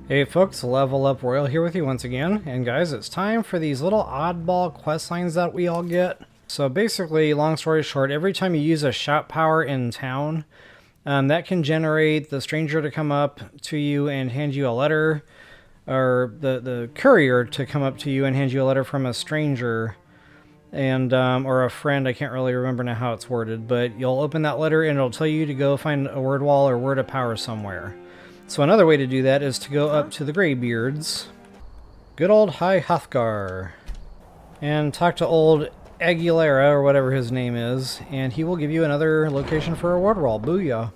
Hey folks, LevelUp Royal here with you once again, and guys, it's time for these little oddball quest lines that we all get. So basically, long story short, every time you use a shout power in town, that can generate the stranger to come up to you and hand you a letter, or the courier to come up to you and hand you a letter from a stranger, and or a friend. I can't really remember now how it's worded, but you'll open that letter and it'll tell you to go find a word wall or word of power somewhere. So another way to do that is to go up to the Greybeards, good old High Hrothgar, and talk to old Aguilera, or whatever his name is, and he will give you another location for a word wall. Booyah!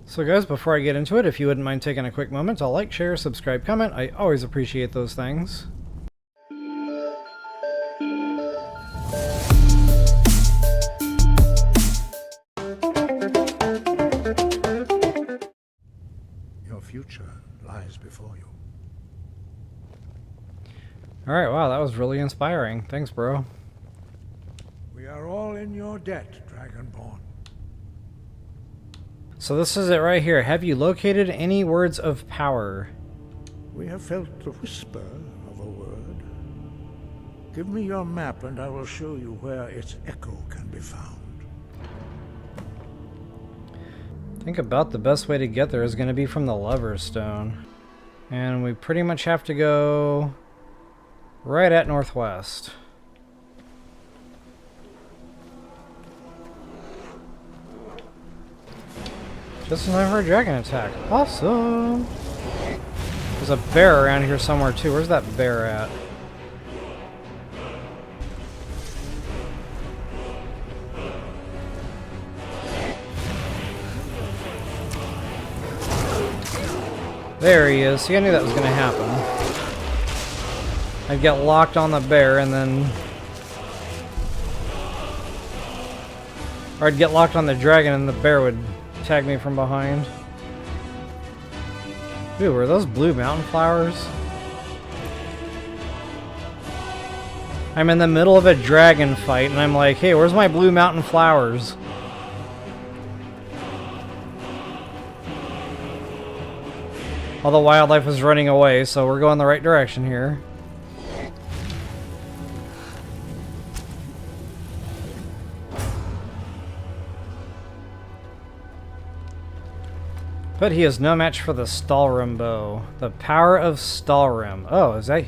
So guys, before I get into it, if you wouldn't mind taking a quick moment to like, share, subscribe, comment, I always appreciate those things. Future lies before you. Alright, wow, that was really inspiring. Thanks, bro. We are all in your debt, Dragonborn. So this is it right here. Have you located any words of power? We have felt the whisper of a word. Give me your map and I will show you where its echo can be found. I think about the best way to get there is going to be from the Lover's Stone. And we pretty much have to go right at northwest. Just in time for a dragon attack. Awesome! There's a bear around here somewhere too. Where's that bear at? There he is. See, I knew that was going to happen. I'd get locked on the bear and then... Or I'd get locked on the dragon and the bear would tag me from behind. Ooh, were those blue mountain flowers? I'm in the middle of a dragon fight and I'm like, hey, where's my blue mountain flowers? All the wildlife is running away, so we're going the right direction here. But he is no match for the Stalrim bow. The power of Stalrim. Oh, is that...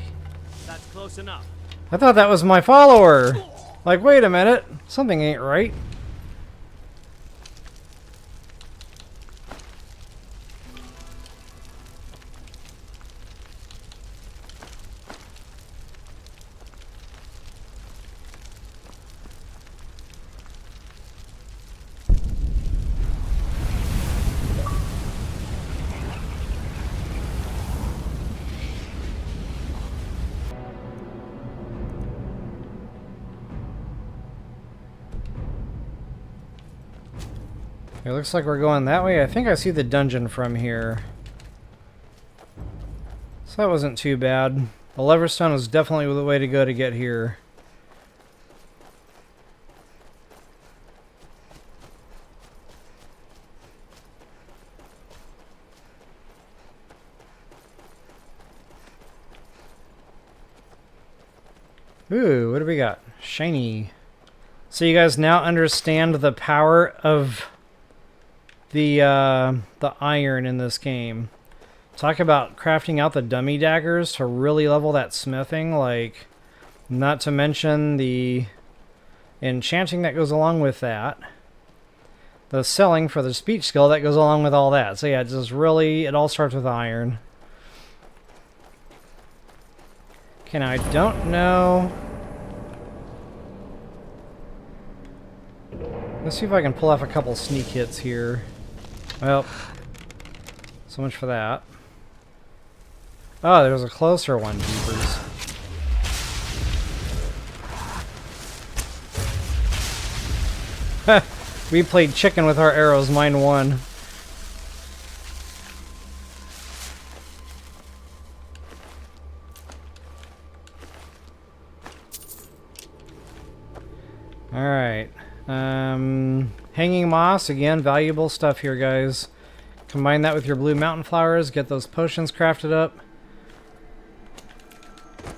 That's close enough. I thought that was my follower! Like, wait a minute. Something ain't right. It looks like we're going that way. I think I see the dungeon from here. So that wasn't too bad. The Leverstone was definitely the way to go to get here. Ooh, what do we got? Shiny. So you guys now understand the power of the iron in this game. Talk about crafting out the dummy daggers to really level that smithing, like, not to mention the enchanting that goes along with that. The selling for the speech skill that goes along with all that. So yeah, it's just really, it all starts with iron. Okay, now I don't know. Let's see if I can pull off a couple sneak hits here. Well, so much for that. Oh, there's a closer one, jeepers. We played chicken with our arrows, mine won. Alright. Hanging moss, again, valuable stuff here, guys. Combine that with your blue mountain flowers, get those potions crafted up.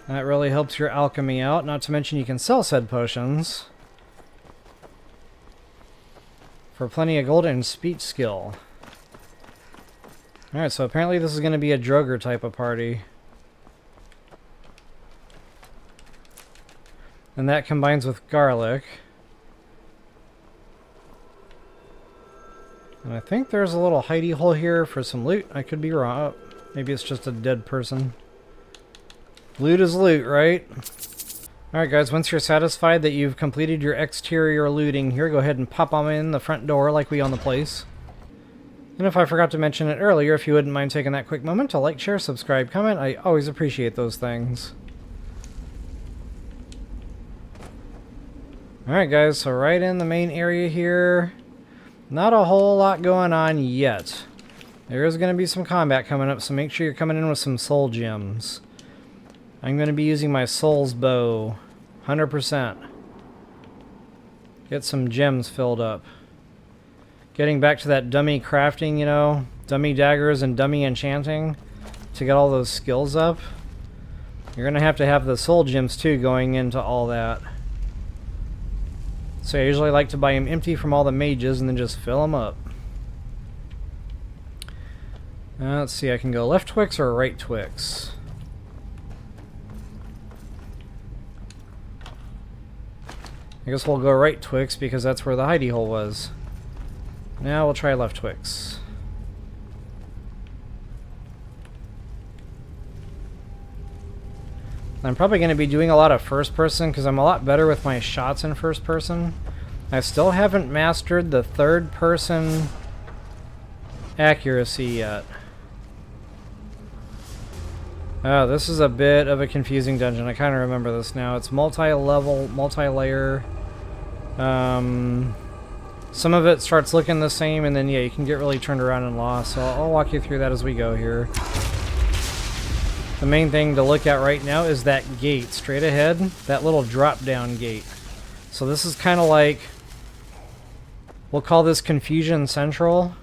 That really helps your alchemy out, not to mention you can sell said potions for plenty of gold and speech skill. Alright, so apparently this is going to be a Droger type of party. And that combines with garlic. And I think there's a little hidey hole here for some loot. I could be wrong. Oh, maybe it's just a dead person. Loot is loot, right? Alright guys, once you're satisfied that you've completed your exterior looting here, go ahead and pop them in the front door like we own the place. And if I forgot to mention it earlier, if you wouldn't mind taking that quick moment to like, share, subscribe, comment, I always appreciate those things. Alright guys, so right in the main area here, not a whole lot going on yet. There is going to be some combat coming up, so make sure you're coming in with some soul gems. I'm going to be using my soul's bow, 100%. Get some gems filled up. Getting back to that dummy crafting, you know, dummy daggers and dummy enchanting to get all those skills up. You're going to have the soul gems too going into all that. So I usually like to buy them empty from all the mages and then just fill them up. Let's see, I can go left Twix or right Twix. I guess we'll go right Twix because that's where the hidey hole was. Now we'll try left Twix. I'm probably going to be doing a lot of first person because I'm a lot better with my shots in first person. I still haven't mastered the third person accuracy yet. Oh, this is a bit of a confusing dungeon. I kind of remember this now. It's multi-level, multi-layer. Some of it starts looking the same, and then yeah, you can get really turned around and lost. So I'll walk you through that as we go here. The main thing to look at right now is that gate straight ahead, that little drop-down gate. So this is kind of like, we'll call this Confusion Central.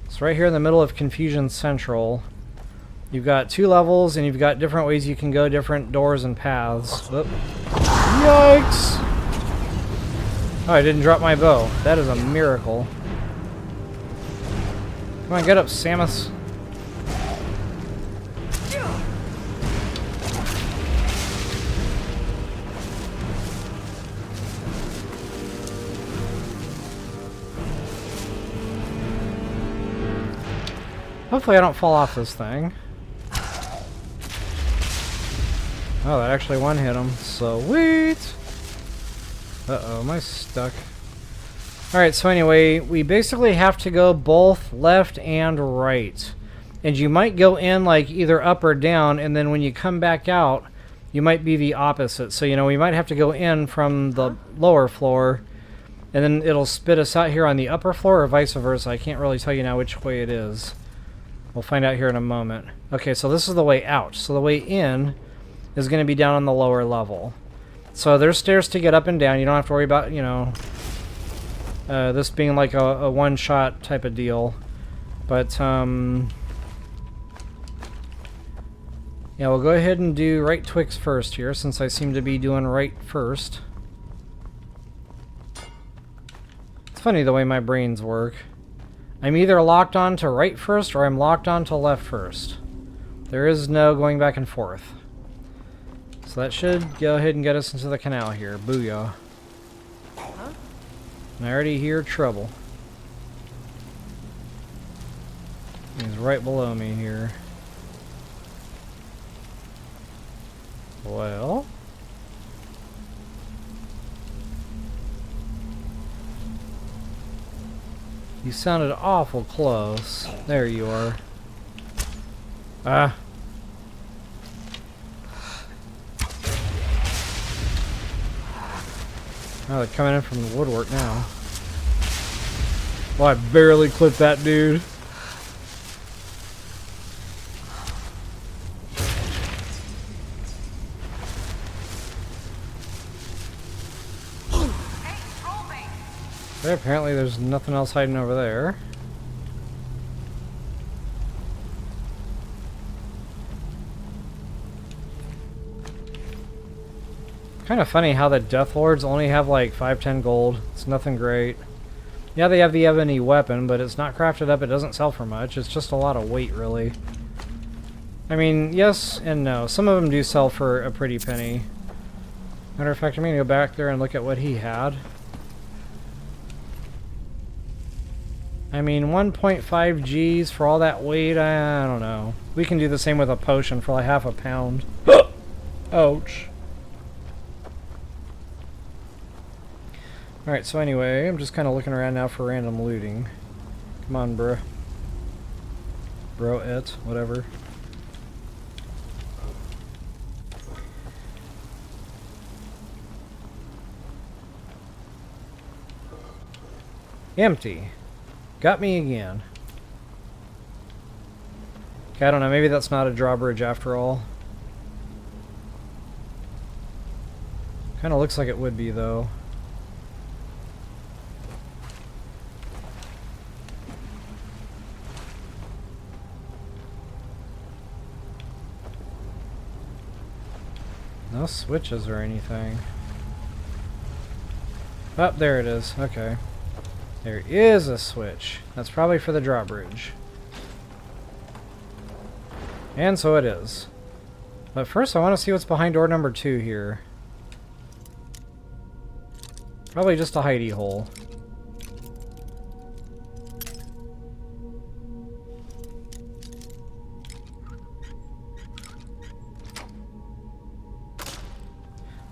So right here in the middle of Confusion Central, you've got 2 levels, and you've got different ways you can go, different doors and paths. Oop. Yikes! Oh, I didn't drop my bow. That is a miracle. Come on, get up, Samus. Hopefully I don't fall off this thing. Oh, that actually one hit him. Sweet! Uh-oh, am I stuck? Alright, so anyway, we basically have to go both left and right. And you might go in like either up or down, and then when you come back out, you might be the opposite. So, you know, we might have to go in from the lower floor, and then it'll spit us out here on the upper floor, or vice versa. I can't really tell you now which way it is. We'll find out here in a moment. Okay, so this is the way out. So the way in is going to be down on the lower level. So there's stairs to get up and down. You don't have to worry about, you know, this being like a one-shot type of deal. But, yeah, we'll go ahead and do right Twix first here, since I seem to be doing right first. It's funny the way my brains work. I'm either locked on to right first, or I'm locked on to left first. There is no going back and forth. So that should go ahead and get us into the canal here. Booyah. Huh? And I already hear trouble. He's right below me here. Well... you sounded awful close. There you are. Ah. Oh, they're coming in from the woodwork now. Well, I barely clipped that dude. Okay, apparently there's nothing else hiding over there. Kind of funny how the Death Lords only have like 5-10 gold. It's nothing great. Yeah, they have the ebony weapon, but it's not crafted up. It doesn't sell for much. It's just a lot of weight, really. I mean, yes and no. Some of them do sell for a pretty penny. Matter of fact, I'm going to go back there and look at what he had. I mean, 1.5 Gs for all that weight, I don't know. We can do the same with a potion for like half a pound. Ouch. Alright, so anyway, I'm just kind of looking around now for random looting. Come on, bruh. Whatever. Empty. Got me again. Okay, I don't know, maybe that's not a drawbridge after all. Kinda looks like it would be, though. No switches or anything. Oh, there it is. Okay. There is a switch. That's probably for the drawbridge. And so it is. But first I want to see what's behind door number 2 here. Probably just a hidey hole.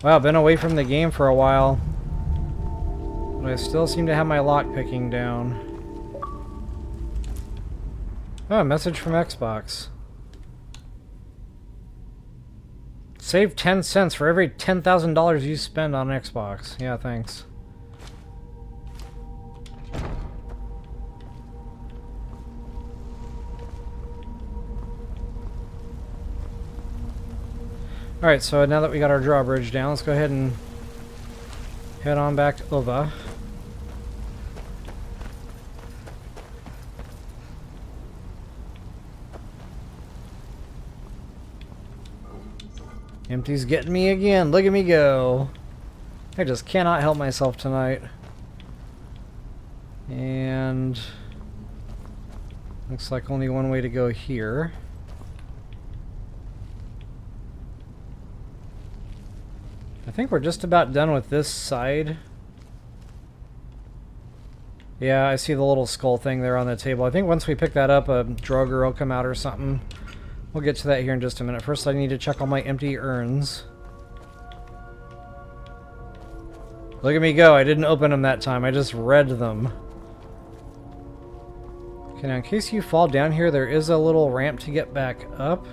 Wow, been away from the game for a while. But I still seem to have my lock picking down. Oh, a message from Xbox. Save 10 cents for every $10,000 you spend on Xbox. Yeah, thanks. Alright, so now that we got our drawbridge down, let's go ahead and head on back to Ova. Empty's getting me again. Look at me go. I just cannot help myself tonight. And looks like only one way to go here. I think we're just about done with this side. Yeah, I see the little skull thing there on the table. I think once we pick that up, a Droger will come out or something. We'll get to that here in just a minute. First, I need to check all my empty urns. Look at me go. I didn't open them that time. I just read them. Okay, now in case you fall down here, there is a little ramp to get back up.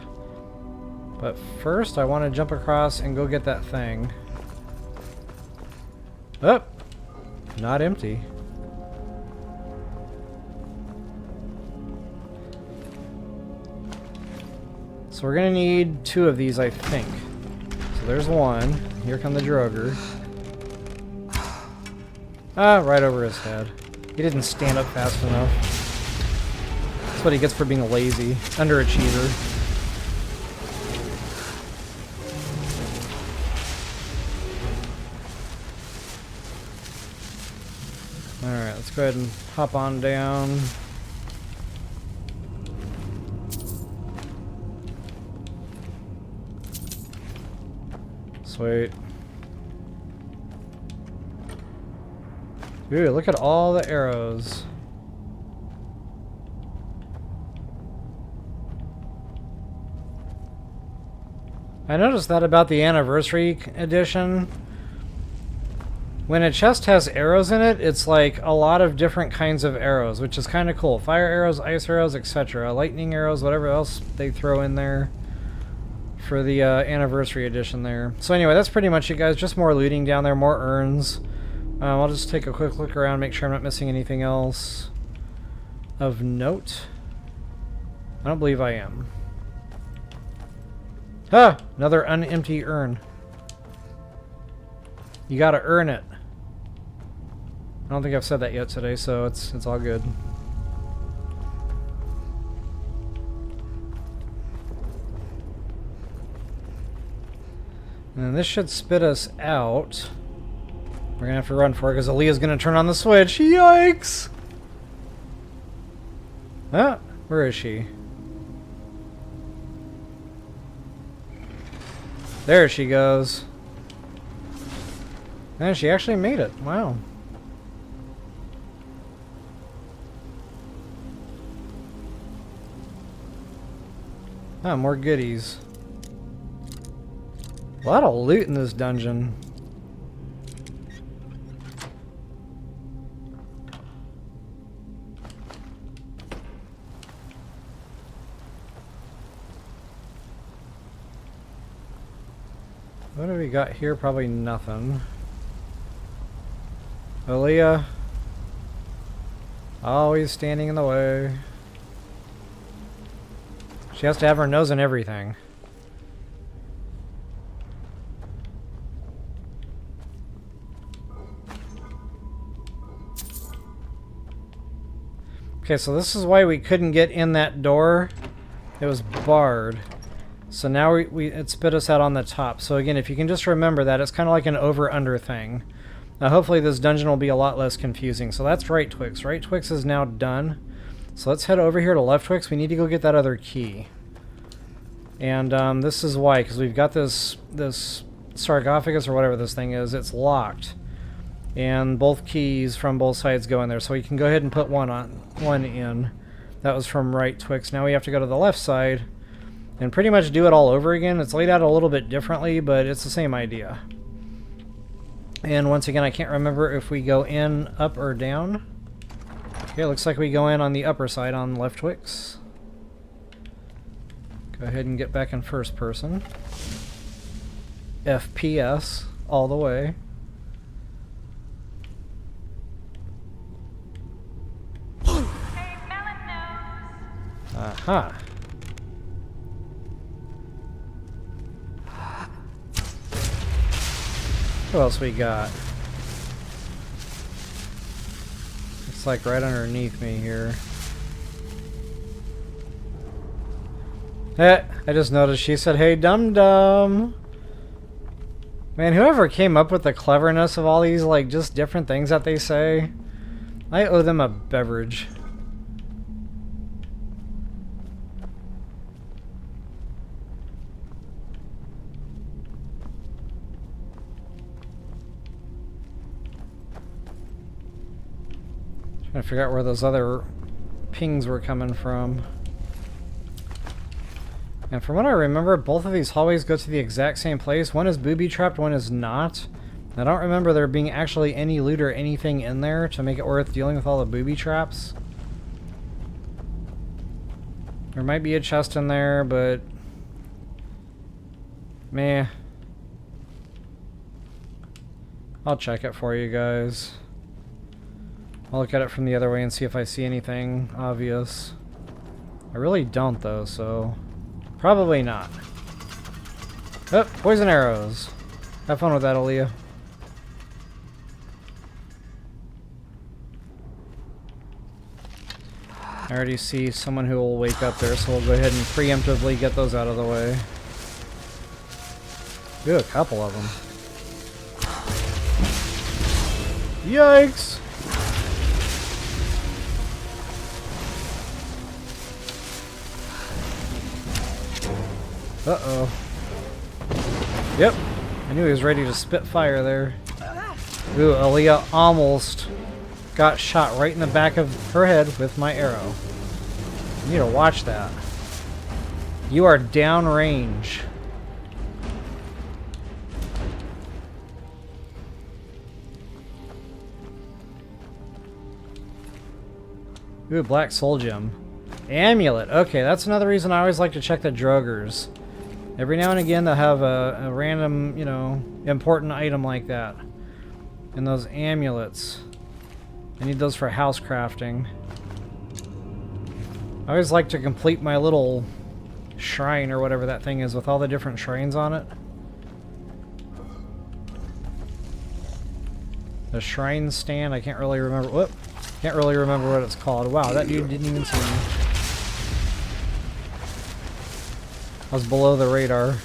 But first, I want to jump across and go get that thing. Oh! Not empty. So we're gonna need 2 of these, I think. So there's one. Here come the Droger. Ah, right over his head. He didn't stand up fast enough. That's what he gets for being lazy. Underachiever. Alright, let's go ahead and hop on down. Sweet. Ooh, look at all the arrows. I noticed that about the Anniversary Edition. When a chest has arrows in it, it's like a lot of different kinds of arrows, which is kind of cool. Fire arrows, ice arrows, etc. Lightning arrows, whatever else they throw in there for the Anniversary Edition there. So anyway, that's pretty much it, guys. Just more looting down there, more urns. I'll just take a quick look around, make sure I'm not missing anything else of note. I don't believe I am. Ah! Another unempty urn. You gotta earn it. I don't think I've said that yet today, so it's all good. And this should spit us out. We're gonna have to run for it because Aaliyah's gonna turn on the switch. Yikes! Ah, where is she? There she goes. And she actually made it. Wow. Ah, more goodies. A lot of loot in this dungeon. What do we got here? Probably nothing. Aaliyah. Always standing in the way. She has to have her nose in everything. Okay, so this is why we couldn't get in that door. It was barred. So now it spit us out on the top. So again, if you can just remember that, it's kind of like an over-under thing. Now hopefully this dungeon will be a lot less confusing. So that's right Twix. Right Twix is now done. So let's head over here to left Twix. We need to go get that other key. And this is why, because we've got this sarcophagus or whatever this thing is. It's locked. And both keys from both sides go in there. So we can go ahead and put one in. That was from right Twix. Now we have to go to the left side and pretty much do it all over again. It's laid out a little bit differently, but it's the same idea. And once again, I can't remember if we go in, up, or down. Okay, looks like we go in on the upper side on left Twix. Go ahead and get back in first person. FPS all the way. Aha. What else we got? It's like right underneath me here. I just noticed she said, "Hey, dum-dum." Man, whoever came up with the cleverness of all these, like, just different things that they say, I owe them a beverage. Trying to figure out where those other pings were coming from. And from what I remember, both of these hallways go to the exact same place. One is booby-trapped, one is not. I don't remember there being actually any loot or anything in there to make it worth dealing with all the booby traps. There might be a chest in there, but meh. I'll check it for you guys. I'll look at it from the other way and see if I see anything obvious. I really don't though, so probably not. Oh, poison arrows. Have fun with that, Aaliyah. I already see someone who will wake up there, so we'll go ahead and preemptively get those out of the way. Ooh, a couple of them. Yikes! Uh-oh. Yep. I knew he was ready to spit fire there. Ooh, Aaliyah almost got shot right in the back of her head with my arrow. You need to watch that. You are downrange. Ooh, black soul gem. Amulet. Okay, that's another reason I always like to check the druggers. Every now and again they'll have a random, you know, important item like that. And those amulets. I need those for house crafting. I always like to complete my little shrine or whatever that thing is with all the different shrines on it. The shrine stand, I can't really remember. Whoop. Can't really remember what it's called. Wow, that dude didn't even see me. I was below the radar.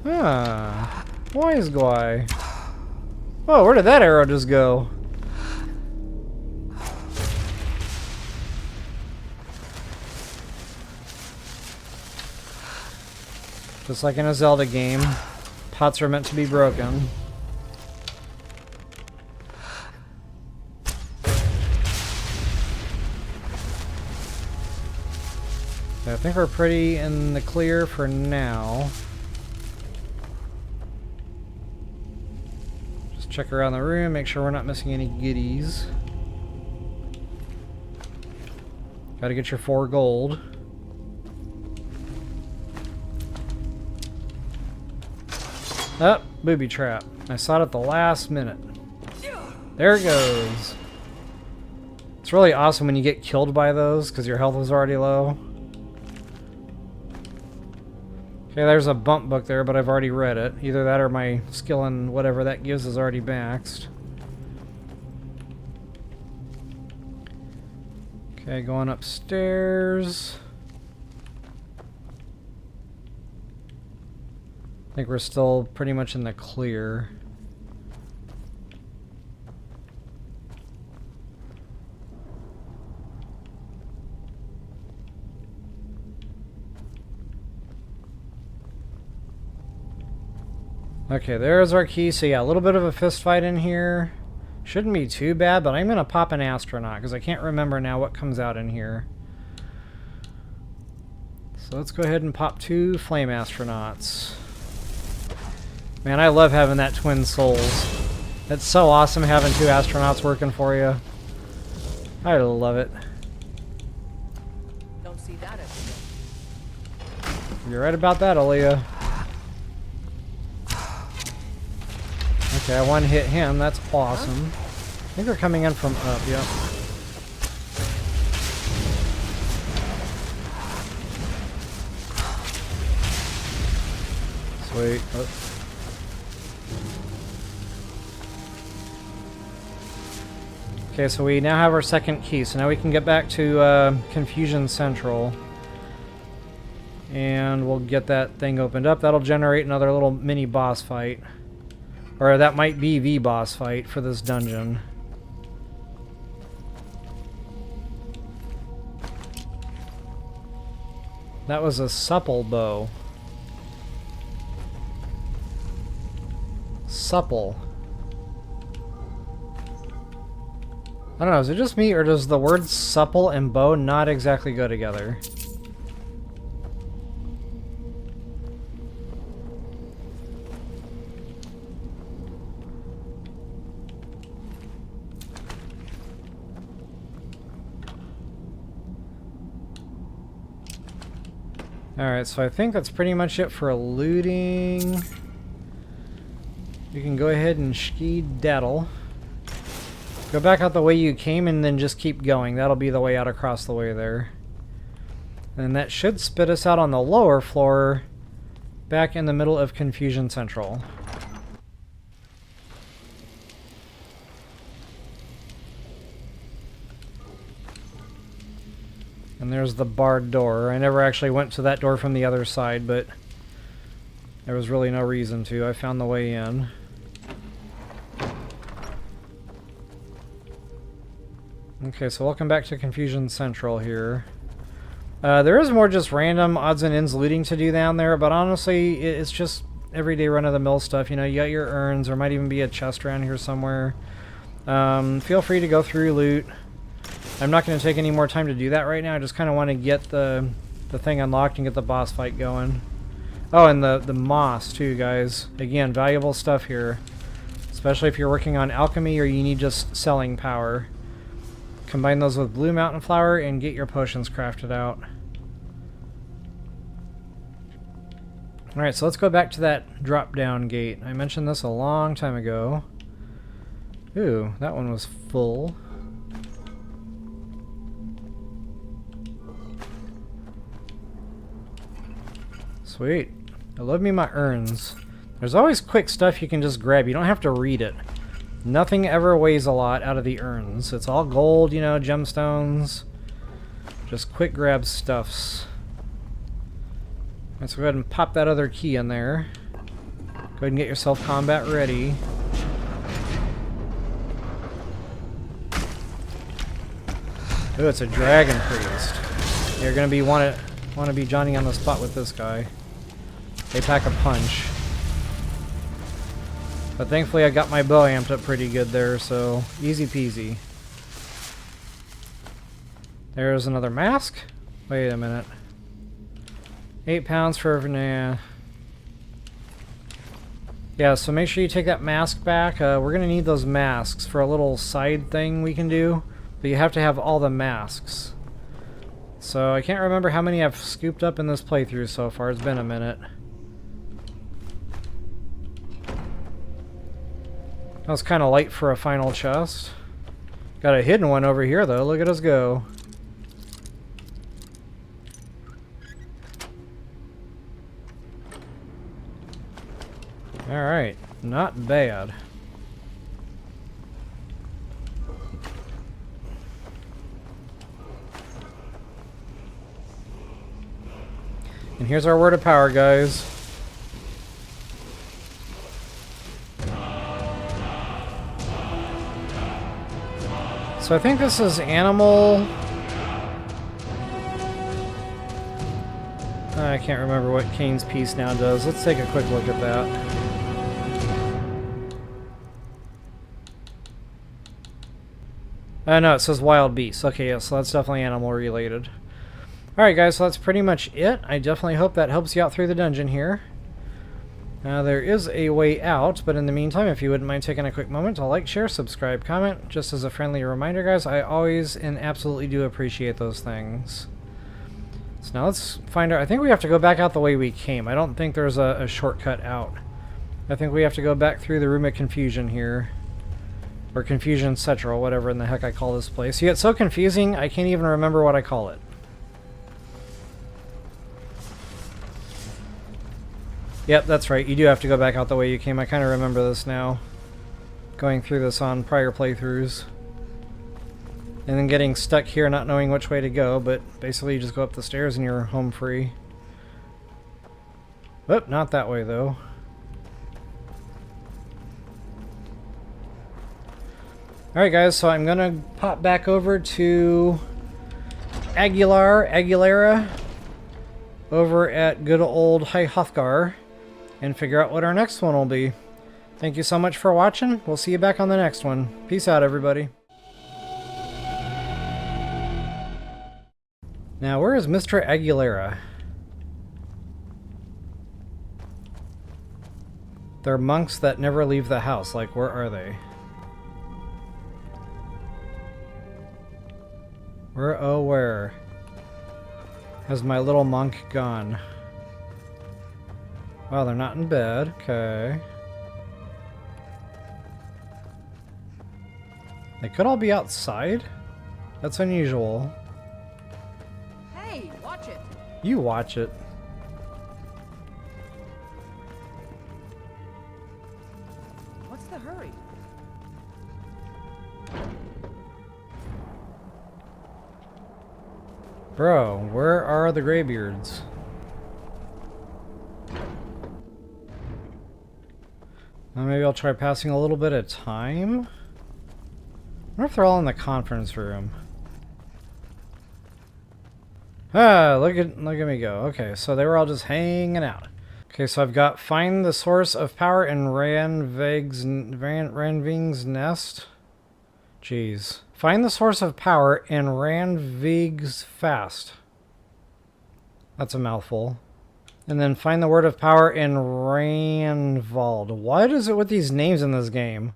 Ah, wise guy. Whoa, where did that arrow just go? Just like in a Zelda game, pots are meant to be broken. I think we're pretty in the clear for now. Just check around the room, make sure we're not missing any goodies. Gotta get your 4 gold. Oh, booby trap. I saw it at the last minute. There it goes. It's really awesome when you get killed by those because your health is already low. Okay, there's a bump book there, but I've already read it. Either that or my skill in whatever that gives is already maxed. Okay, going upstairs. I think we're still pretty much in the clear. Okay, there's our key. So yeah, a little bit of a fist fight in here. Shouldn't be too bad, but I'm going to pop an astronaut because I can't remember now what comes out in here. So let's go ahead and pop 2 flame astronauts. Man, I love having that twin souls. It's so awesome having 2 astronauts working for you. I love it. Don't see that every day. You're right about that, Aaliyah. Okay, I one hit him. That's awesome. I think they're coming in from up, yep. Sweet. Oh. Okay, so we now have our second key, so now we can get back to Confusion Central. And we'll get that thing opened up. That'll generate another little mini boss fight. Or that might be the boss fight for this dungeon. That was a supple bow. Supple. I don't know, is it just me or does the words supple and bow not exactly go together? Alright, so I think that's pretty much it for looting. You can go ahead and skedaddle. Go back out the way you came and then just keep going. That'll be the way out across the way there. And that should spit us out on the lower floor, back in the middle of Confusion Central. And there's the barred door. I never actually went to that door from the other side, but there was really no reason to. I found the way in. Okay, so welcome back to Confusion Central here. There is more just random odds and ends looting to do down there, but honestly, it's just everyday run-of-the-mill stuff. You know, you got your urns, there might even be a chest around here somewhere. Feel free to go through loot. I'm not going to take any more time to do that right now. I just kind of want to get the thing unlocked and get the boss fight going. Oh, and the moss too, guys. Again, valuable stuff here. Especially if you're working on alchemy or you need just selling power. Combine those with blue mountain flower and get your potions crafted out. Alright, so let's go back to that drop-down gate. I mentioned this a long time ago. Ooh, that one was full. Sweet. I love me my urns. There's always quick stuff you can just grab. You don't have to read it. Nothing ever weighs a lot out of the urns. It's all gold, you know, gemstones. Just quick grab stuffs. Let's go ahead and pop that other key in there. ahead and get yourself combat ready. Ooh, it's a dragon priest. You're gonna be want to be Johnny on the spot with this guy. They pack a punch. But thankfully I got my bow amped up pretty good there, so easy peasy. There's another mask. Wait a minute. 8 pounds for nah. Yeah, so make sure you take that mask back. We're gonna need those masks for a little side thing we can do. But you have to have all the masks. So I can't remember how many I've scooped up in this playthrough so far. It's been a minute. That was kind of light for a final chest. Got a hidden one over here though. Look at us go. Alright, not bad. And here's our word of power, guys. So I think this is animal... I can't remember what Cain's piece now does. Let's take a quick look at that. No, it says wild beast. Okay, yeah, so that's definitely animal related. Alright guys, so that's pretty much it. I definitely hope that helps you out through the dungeon here. There is a way out, but in the meantime, if you wouldn't mind taking a quick moment to like, share, subscribe, comment, just as a friendly reminder, guys, I always and absolutely do appreciate those things. So now let's find out. I think we have to go back out the way we came. I don't think there's a shortcut out. I think we have to go back through the Room of Confusion here. Or Confusion Central, whatever in the heck I call this place. You get so confusing, I can't even remember what I call it. Yep, that's right. You do have to go back out the way you came. I kind of remember this now. Going through this on prior playthroughs. And then getting stuck here not knowing which way to go, but basically you just go up the stairs and you're home free. Oh, not that way though. Alright guys, so I'm gonna pop back over to Aguilera over at good old High Hrothgar and figure out what our next one will be. Thank you so much for watching. We'll see you back on the next one. Peace out, everybody. Now, where is Mr. Aguilera? They're monks that never leave the house. Like, where are they? Where, oh, where has my little monk gone? Wow, they're not in bed. Okay. They could all be outside? That's unusual. Hey, watch it. You watch it. What's the hurry? Bro, where are the graybeards? Well, maybe I'll try passing a little bit of time. I wonder if they're all in the conference room. Ah, look at me go. Okay, so they were all just hanging out. Okay, so I've got find the source of power in Ranving's nest. Jeez. Find the source of power in Ranvig's fast. That's a mouthful. And then find the word of power in Ragnvald. What is it with these names in this game?